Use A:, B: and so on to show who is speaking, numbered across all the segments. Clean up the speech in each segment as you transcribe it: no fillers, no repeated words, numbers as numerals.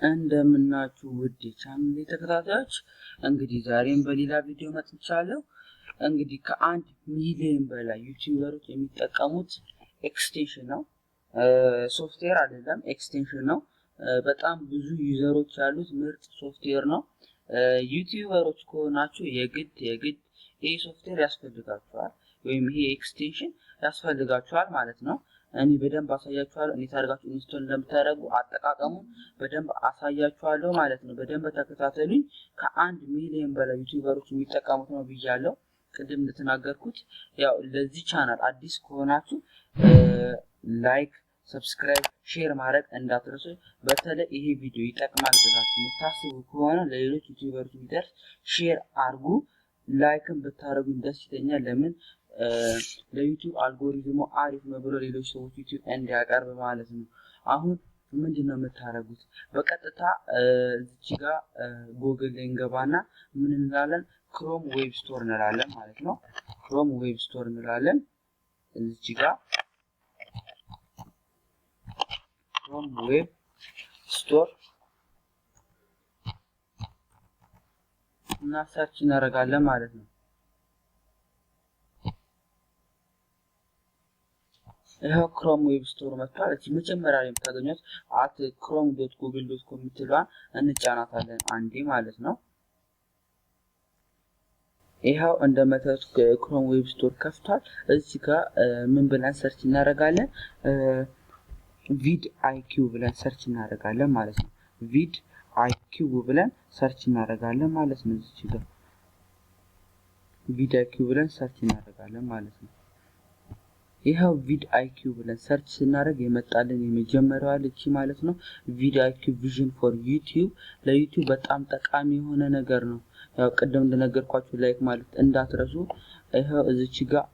A: እንደምናችሁ ውድ የቻናሌ ተከታታዮች እንግዲህ ዛሬም በሌላ ቪዲዮ መጥቻለሁ። እንግዲህ ከ1 ሚሊዮን በላይ ዩቲዩበሮች የሚጠቀሙት ኤክስቴንሽን ነው። ሶፍትዌር አይደለም፣ ኤክስቴንሽን ነው። በጣም ብዙ ዩዘሮች ያሉት ምርጥ ሶፍትዌር ነው። ዩቲዩበሮች ከሆናችሁ የግድ ይሄ ሶፍትዌር ያስፈልጋችኋል ወይም ይሄ ኤክስቴንሽን ያስፈልጋችኋል ማለት ነው። እኔ በደንብ አሳያችኋለሁ እንዴት አድርጋችሁ ኢንስቶል እንደምታደርጉ አጠቃቀሙን በደንብ አሳያችኋለሁ ማለት ነው። በደንብ ተከታተሉኝ። ከ1 ሚሊዮን በላይ ዩቲዩበሮች የሚጠቀሙት ነው ብያለሁ። ቅድም እንደተናገርኩት ያው ለዚህ ቻናል አዲስ ከሆናችሁ ላይክ፣ ሰብስክራይብ፣ ሼር ማድረግ እንዳትረሱ። በተለይ ይሄ ቪዲዮ ይጠቅማል ብላችሁ የምታስቡ ከሆነ ለሌሎች ዩቲዩበሮች እንዲደርስ ሼር አድርጉ። ላይክን ብታደርጉኝ ደስ ይለኛል። ለምን ለዩቲዩብ አልጎሪዝሙ አሪፍ ነው ብሎ ሌሎች ሰዎች ዩቲዩብ እንዲያቀርብ ማለት ነው። አሁን ምንድነው የምታደርጉት? በቀጥታ እዚህ ጋር ጉግል ላይ እንገባና ምን እንላለን? ክሮም ዌብ ስቶር እንላለን ማለት ነው። ክሮም ዌብ ስቶር እንላለን። እዚህ ጋር ክሮም ዌብ ስቶር እና ሰርች እናደርጋለን ማለት ነው። ይሄው ክሮም ዌብ ስቶር መጥቷል። እዚህ መጀመሪያ ላይ የምታገኙት @chrome.google.com የምትለዋን እንጫናታለን አንዴ ማለት ነው። ይሄው እንደመታዩት ክሮም ዌብ ስቶር ከፍቷል። እዚህ ጋር ምን ብለን ሰርች እናደርጋለን? vidIQ ብለን ሰርች እናደርጋለን ማለት ነው። vidIQ ብለን ሰርች እናደርጋለን ማለት ነው። እዚህ ጋር vidIQ ብለን ሰርች እናደርጋለን ማለት ነው። ይሄው vidIQ ብለን ሰርች ስናደርግ የመጣልን የመጀመሪያው ልጅ ማለት ነው። vidIQ ቪዥን ፎር ዩቲዩብ ለዩቲዩብ በጣም ጠቃሚ የሆነ ነገር ነው። ያው ቀደም እንደነገርኳችሁ ላይክ ማለት እንዳትረሱ። ይሄው እዚች ጋር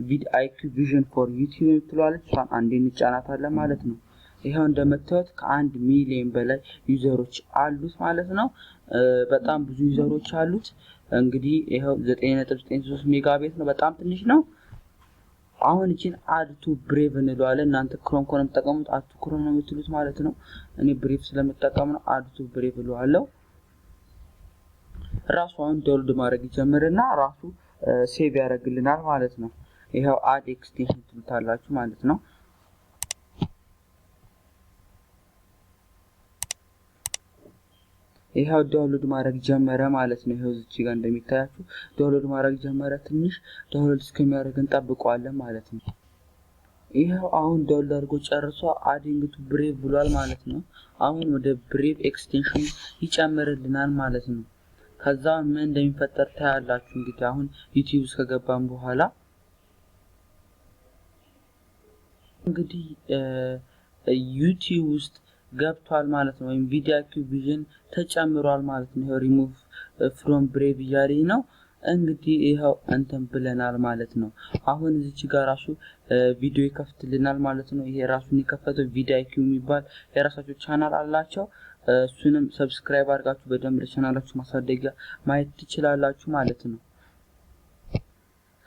A: vidIQ ቪዥን ፎር ዩቲዩብ ትሏለች። እሷን አንዴ እንጫናታለን ማለት ነው። ይሄው እንደምታዩት ከ1 ሚሊዮን በላይ ዩዘሮች አሉት ማለት ነው። በጣም ብዙ ዩዘሮች አሉት። እንግዲህ ይሄው 9.93 ሜጋባይት ነው። በጣም ትንሽ ነው። አሁን እቺን አድ ቱ ብሬቭ እንለዋለን። እናንተ ክሮም ኮን ተጠቀሙት አድ ቱ ክሮም ነው የምትሉት ማለት ነው። እኔ ብሬቭ ስለምጠቀም ነው አድ ቱ ብሬቭ እለዋለሁ። ራሱ አሁን ዳውንሎድ ማድረግ ይጀምርና ራሱ ሴቭ ያደርግልናል ማለት ነው። ይሄው አድ ኤክስቴንሽን ትሉታላችሁ ማለት ነው። ይሄው ዳውንሎድ ማድረግ ጀመረ ማለት ነው። ይሄው እዚህ ጋር እንደሚታያችሁ ዳውንሎድ ማድረግ ጀመረ። ትንሽ ዳውንሎድ እስከሚያደርግ እንጠብቀዋለን ማለት ነው። ይሄው አሁን ዳውንሎድ አድርጎ ጨርሶ አዲንግ ቱ ብሬቭ ብሏል ማለት ነው። አሁን ወደ ብሬቭ ኤክስቴንሽን ይጨምርልናል ማለት ነው። ከዛ ምን እንደሚፈጠር ታያላችሁ። እንግዲህ አሁን ዩቲዩብ ከገባን በኋላ እንግዲህ ዩቲዩብ ውስጥ ገብቷል ማለት ነው። ወይም vidIQ ቪዥን ተጨምሯል ማለት ነው። ሪሙቭ ፍሮም ብሬቭ እያለኝ ነው። እንግዲህ ይሄው እንትን ብለናል ማለት ነው። አሁን እዚህ ጋር ራሱ ቪዲዮ ይከፍትልናል ማለት ነው። ይሄ ራሱን የከፈተው vidIQ የሚባል የራሳቸው ቻናል አላቸው። እሱንም ሰብስክራይብ አድርጋችሁ በደንብ ለቻናላችሁ ማሳደጊያ ማየት ትችላላችሁ ማለት ነው።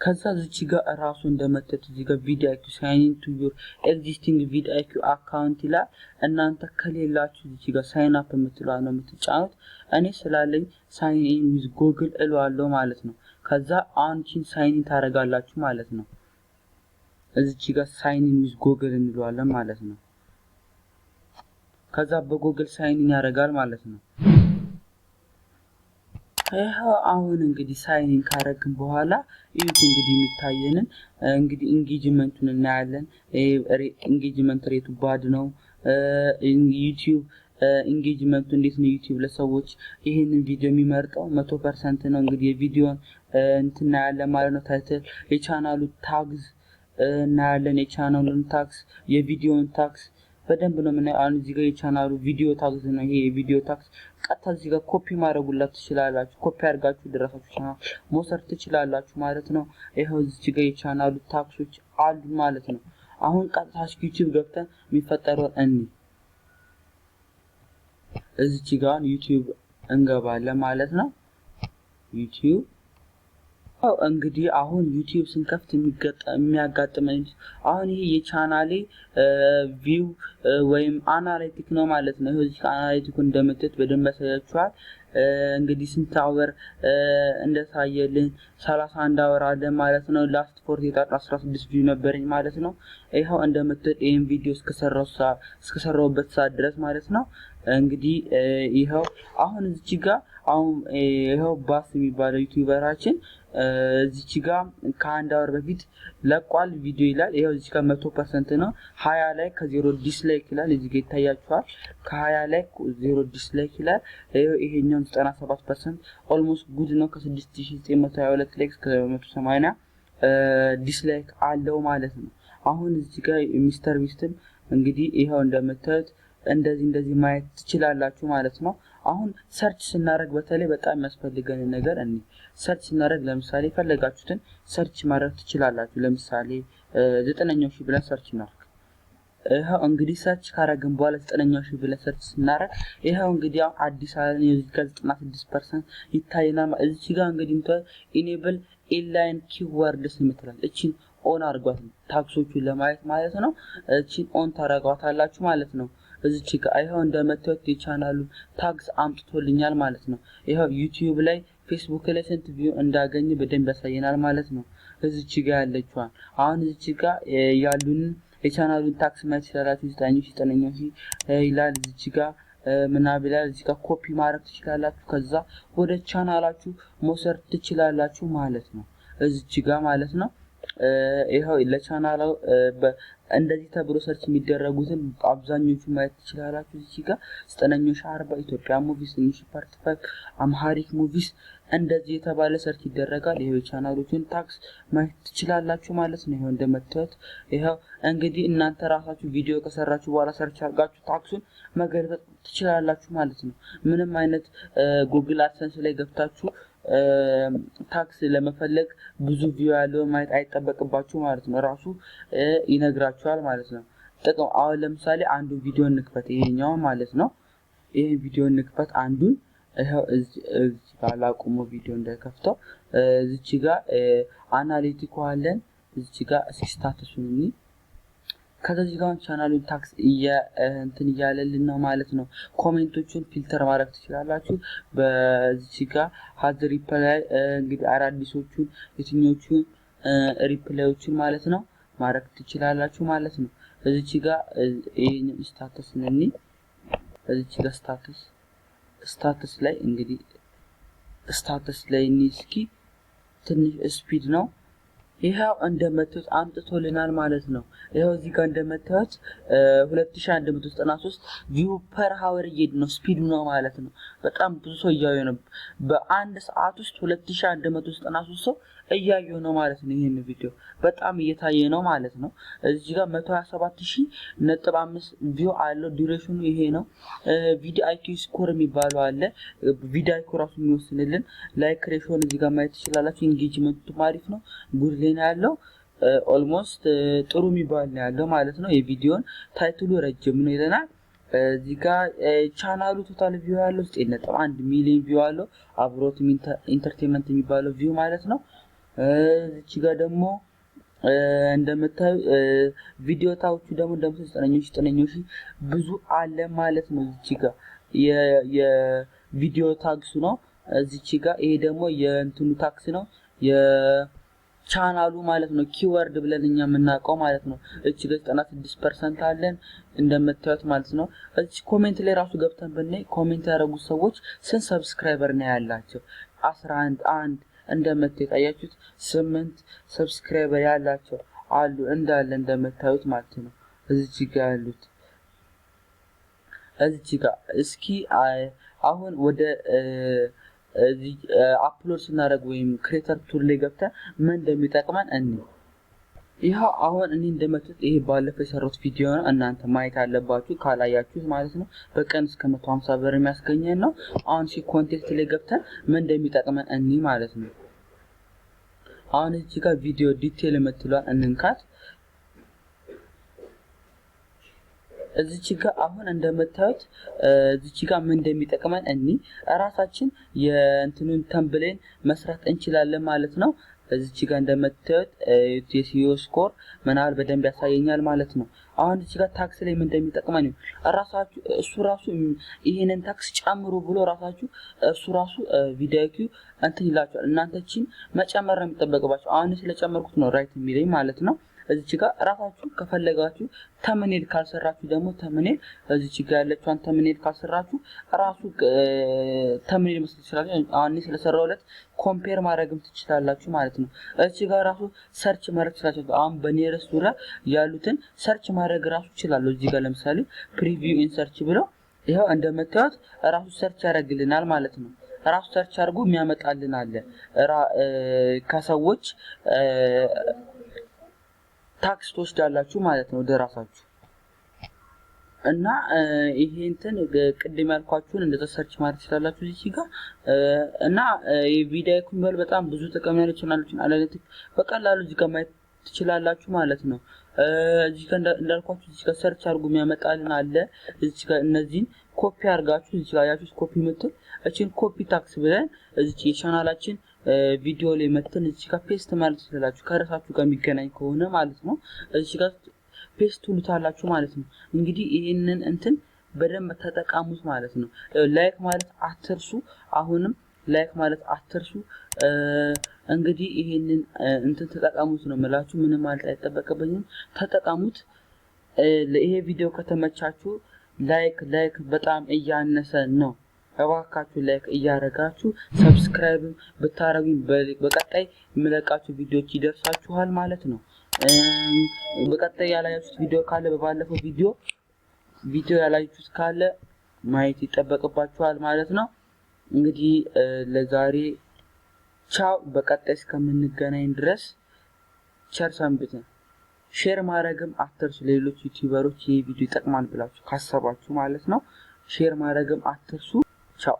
A: ከዛ እዚህ ጋር ራሱ እንደመተት እዚህ ጋር vidIQ ሳይን ኢን ቱ ዩር ኤግዚስቲንግ vidIQ አካውንት ይላል። እናንተ ከሌላችሁ እዚህ ጋር ሳይን አፕ የምትለው ነው የምትጫኑት። እኔ ስላለኝ ሳይን ኢን ዊዝ ጉግል እለዋለሁ ማለት ነው። ከዛ አንቺን ሳይን ኢን ታረጋላችሁ ማለት ነው። እዚህ ጋር ሳይን ኢን ዊዝ ጉግል እንለዋለን ማለት ነው። ከዛ በጉግል ሳይን ኢን ያደርጋል ማለት ነው። ይሄው አሁን እንግዲህ ሳይን ኢን ካረግን በኋላ ይሁት እንግዲህ የሚታየንን እንግዲህ ኢንጌጅመንቱን እናያለን። ኢንጌጅመንት ሬቱ ባድ ነው። ዩቲዩብ ኢንጌጅመንቱ እንዴት ነው? ዩቲዩብ ለሰዎች ይሄንን ቪዲዮ የሚመርጠው 100% ነው። እንግዲህ የቪዲዮን እናያለን ማለት ነው። ታይትል፣ የቻናሉ ታግስ እናያለን። የቻናሉን ታግስ፣ የቪዲዮን ታግስ በደንብ ነው የምናየው። አሁን እዚህ ጋር የቻናሉ ቪዲዮ ታግስ ነው። ይሄ የቪዲዮ ታግስ ቀጥታ እዚህ ጋር ኮፒ ማድረጉላት ትችላላችሁ። ኮፒ አድርጋችሁ ድረሳችሁ ቻናል መውሰድ ትችላላችሁ ማለት ነው። ይሄው እዚህ ጋር የቻናሉ ታግሶች አሉ ማለት ነው። አሁን ቀጥታ ዩቲዩብ ገብተን የሚፈጠረው እዚህ ጋር ዩቲዩብ እንገባለን ማለት ነው። ዩቲዩብ እንግዲህ አሁን ዩቲዩብ ስንከፍት የሚያጋጥመን አሁን ይሄ የቻናሌ ቪው ወይም አናሊቲክ ነው ማለት ነው። እዚህ አናሊቲኩ እንደምትት በደንብ ያሳያችኋል። እንግዲህ ስንት አወር እንደታየልን 31 አወር አለ ማለት ነው። ላስት 16 ቪው ነበርኝ ማለት ነው። ይሄው እንደምትት ይሄን ቪዲዮ እስከሰራሁበት ሰዓት ድረስ ማለት ነው። እንግዲህ ይሄው አሁን እዚህ ጋር አሁን ይሄው ባስ የሚባለው ዩቲዩበራችን እዚህ ጋር ከአንድ አወር በፊት ለቋል ቪዲዮ ይላል። ይሄው እዚህ ጋር 100% ነው። 20 ላይ ከ0 ዲስላይክ ይላል። እዚህ ጋር ይታያችኋል። ከ20 ላይ 0 ዲስላይክ ይላል። ይሄኛው 97% ኦልሞስት ጉድ ነው። ከ6922 ላይክስ ከ180 ዲስላይክ አለው ማለት ነው። አሁን እዚህ ጋር ሚስተር ቢስትም እንግዲህ ይሄው እንደምታዩት እንደዚህ ማየት ትችላላችሁ ማለት ነው። አሁን ሰርች ስናደርግ በተለይ በጣም የሚያስፈልገን ነገር ሰርች ስናደርግ ለምሳሌ ፈለጋችሁትን ሰርች ማድረግ ትችላላችሁ። ለምሳሌ 9ኛው ሺህ ብለን ሰርች እናደርግ። ይሄው እንግዲህ ሰርች ካረግን በኋላ 9ኛው ሺህ ብለን ሰርች ስናደርግ ይሄው እንግዲህ አዲስ አበባ የዚህ ጋር 96% ይታየናል። እዚህ ጋር እንግዲህ ኢኔብል ኢንላይን ኪወርድስ የምትላል እቺን ኦን አድርጓት ታክሶቹን ለማየት ማለት ነው። እቺን ኦን ታረጋታላችሁ ማለት ነው። እዚች ጋር ይሄው እንደምታዩት የቻናሉ ታግስ አምጥቶልኛል ማለት ነው። ይሄው ዩቲዩብ ላይ ፌስቡክ ላይ ስንት ቪው እንዳገኘ በደንብ ያሳየናል ማለት ነው። እዚች ጋር ያለችው አሁን እዚች ጋር ያሉን የቻናሉን ታክስ ማየት ይችላላችሁ። 9,000 ይላል። እዚች ጋር ምናምን ይላል። እዚች ጋር ኮፒ ማድረግ ትችላላችሁ። ከዛ ወደ ቻናላችሁ መውሰድ ትችላላችሁ ማለት ነው። እዚች ጋር ማለት ነው። ይሄው ለቻናሉ እንደዚህ ተብሎ ሰርች የሚደረጉትን አብዛኞቹ ማየት ትችላላችሁ። እዚህ ጋር 940 ኢትዮጵያ ሙቪስ፣ እንግሊሽ ፓርት 5 አምሃሪክ ሙቪስ እንደዚህ የተባለ ሰርች ይደረጋል። ይሄው ቻናሎችን ታክስ ማየት ትችላላችሁ ማለት ነው። ይሄው እንደምታዩት ይሄው እንግዲህ እናንተ ራሳችሁ ቪዲዮ ከሰራችሁ በኋላ ሰርች አድርጋችሁ ታክሱን መገልበጥ ትችላላችሁ ማለት ነው። ምንም አይነት ጉግል አድሰንስ ላይ ገብታችሁ ታክስ ለመፈለግ ብዙ ቪው ያለው ማየት አይጠበቅባችሁ ማለት ነው። ራሱ ይነግራችኋል ማለት ነው። ጥቅም አሁን ለምሳሌ አንዱ ቪዲዮ እንክፈት፣ ይሄኛው ማለት ነው። ይሄን ቪዲዮ እንክፈት አንዱን እዚህ ጋር ላቁሞ ቪዲዮ እንዳይከፍተው እዚህ ጋር አናሊቲኩ አለን። እዚህ ጋር ስታተሱን ከዚህ ጋር ቻናሉን ታክስ እንትን እያለልን ነው ማለት ነው። ኮሜንቶቹን ፊልተር ማድረግ ትችላላችሁ። በዚህ ጋር ሀዝ ሪፕላይ እንግዲህ አዳዲሶቹን የትኞቹን ሪፕላዮችን ማለት ነው ማድረግ ትችላላችሁ ማለት ነው። እዚህ ጋር ይሄን ስታተስ ነኝ። እዚህ ጋር ስታተስ ላይ እንግዲህ ስታተስ ላይ እስኪ ትንሽ ስፒድ ነው። ይሄው እንደምታዩት አምጥቶልናል ማለት ነው። ይሄው እዚህ ጋር እንደምታዩት 2193 ቪው ፐር ሃወር እየሄድ ነው፣ ስፒዱ ነው ማለት ነው። በጣም ብዙ ሰው እያየው ነው። በአንድ ሰዓት ውስጥ 2193 ሰው እያየው ነው ማለት ነው። ይሄን ቪዲዮ በጣም እየታየ ነው ማለት ነው። እዚህ ጋር 127,5 ቪው አለው። ዱሬሽኑ ይሄ ነው። vidIQ ስኮር የሚባለው አለ። vidIQ ራሱ የሚወስንልን ላይክ ሬሾን እዚህ ጋር ማየት ትችላላችሁ። ኢንጌጅመንቱ አሪፍ ነው። ጉድ ላይ ነው ያለው። ኦልሞስት ጥሩ የሚባል ነው ያለው ማለት ነው። የቪዲዮን ታይትሉ ረጅም ነው ይለናል። እዚህ ጋር ቻናሉ ቶታል ቪው ያለው 9.1 ሚሊዮን ቪው አለው። አብሮት ኢንተርቴይንመንት የሚባለው ቪው ማለት ነው። እዚህ ጋር ደግሞ እንደምታዩ ቪዲዮ ታውቹ ደግሞ እንደምታዩ 9,000 ብዙ አለ ማለት ነው። እዚህ ጋር የቪዲዮ ታክሱ ነው። እዚህ ጋር ይሄ ደግሞ የእንትኑ ታክስ ነው የቻናሉ ማለት ነው። ኪወርድ ብለን እኛ የምናውቀው ማለት ነው። እዚህ ጋር 96% አለን እንደምታዩት ማለት ነው። እዚህ ኮሜንት ላይ ራሱ ገብተን ብናይ ኮሜንት ያደረጉት ሰዎች ስንት ሰብስክራይበር ነው ያላቸው 11 እንደምታዩት አያችሁት 8 ሰብስክራይበር ያላቸው አሉ እንዳለ እንደምታዩት ማለት ነው። እዚህ ጋር ያሉት እዚህ ጋር እስኪ አሁን ወደ አፕሎድ ስናደርግ ወይም ክሬተር ቱል ላይ ገብተን ምን እንደሚጠቅመን ይሄው አሁን እኔ እንደምታዩት ይሄ ባለፈው የሰራሁት ቪዲዮ ነው። እናንተ ማየት አለባችሁ ካላያችሁት ማለት ነው። በቀን እስከ 150 ብር የሚያስገኘን ነው። አሁን ኮንቴክስት ላይ ገብተን ምን እንደሚጠቅመን ማለት ነው። አሁን እዚህ ጋር ቪዲዮ ዲቴል የምትሏን እንንካት። እዚህ ጋር አሁን እንደምታዩት እዚህ ጋር ምን እንደሚጠቅመን ራሳችን የእንትኑን ተምብሌን መስራት እንችላለን ማለት ነው። እዚች ጋር እንደምታዩት የሲዮ ስኮር ምናል በደንብ ያሳየኛል ማለት ነው። አሁን እዚች ጋር ታክስ ላይ ምን እንደሚጠቅመን ነው ራሳችሁ እሱ ራሱ ይሄንን ታክስ ጨምሩ ብሎ ራሳችሁ እሱ ራሱ vidIQ እንትን ይላችኋል። እናንተችን መጨመር ነው የሚጠበቅባችሁ። አሁን ስለጨመርኩት ነው ራይት የሚለኝ ማለት ነው። እዚች ጋር ራሳችሁ ከፈለጋችሁ ተምኔል ካልሰራችሁ ደግሞ ተምኔል እዚች ጋር ያለችውን ተምኔል ካልሰራችሁ ራሱ ተምኔል መስራት ይችላል። አሁን ስለሰራውለት ኮምፔር ማድረግም ትችላላችሁ ማለት ነው። እዚች ጋር ራሱ ሰርች ማድረግ ትችላላችሁ። አሁን በኒየረስት ዙሪያ ያሉትን ሰርች ማድረግ ራሱ ይችላል። እዚህ ጋር ለምሳሌ ፕሪቪው ኢን ሰርች ብለው ይሄው እንደምታዩት ራሱ ሰርች ያደርግልናል ማለት ነው። ራሱ ሰርች አድርጎ የሚያመጣልን አለ ከሰዎች ታክስ ትወስዳላችሁ ማለት ነው ደራሳችሁ እና ይሄ እንትን ቅድም ያልኳችሁን እንደዛ ሰርች ማድረግ ትችላላችሁ እዚህ ጋር እና የvidIQ ሞል በጣም ብዙ ጥቅም ያለው ቻናሎችን አናሊቲክ በቀላሉ እዚህ ጋር ማየት ትችላላችሁ ማለት ነው። እዚህ ጋር እንዳልኳችሁ እዚህ ጋር ሰርች አድርጉ የሚያመጣልን አለ። እዚህ ጋር እነዚህን ኮፒ አድርጋችሁ እዚህ ጋር ያችሁት ኮፒ ምትል እቺን ኮፒ ታክስ ብለን እዚህ የቻናላችን ቪዲዮ ላይ መተን እዚህ ጋር ፔስት ማለት ትችላላችሁ ከራሳችሁ ጋር የሚገናኝ ከሆነ ማለት ነው። እዚህ ጋር ፔስት ትሉታላችሁ ማለት ነው። እንግዲህ ይሄንን እንትን በደንብ ተጠቃሙት ማለት ነው። ላይክ ማለት አትርሱ። አሁንም ላይክ ማለት አትርሱ። እንግዲህ ይሄንን እንትን ተጠቃሙት ነው የምላችሁ። ምንም ማለት አይጠበቅብኝም። ተጠቃሙት። ለይሄ ቪዲዮ ከተመቻችሁ ላይክ በጣም እያነሰ ነው። እባካችሁ ላይክ እያረጋችሁ ሰብስክራይብ ብታረጉኝ በቀጣይ የምለቃችሁ ቪዲዮዎች ይደርሳችኋል ማለት ነው። በቀጣይ ያላያችሁት ቪዲዮ ካለ በባለፈው ቪዲዮ ያላያችሁት ካለ ማየት ይጠበቅባችኋል ማለት ነው። እንግዲህ ለዛሬ ቻው። በቀጣይ እስከምንገናኝ ድረስ ቸር ሰንብቱ። ሼር ማድረግም አትርሱ። ሌሎች ዩቲዩበሮች ይሄ ቪዲዮ ይጠቅማል ብላችሁ ካሰባችሁ ማለት ነው ሼር ማድረግም አትርሱ። ቻው።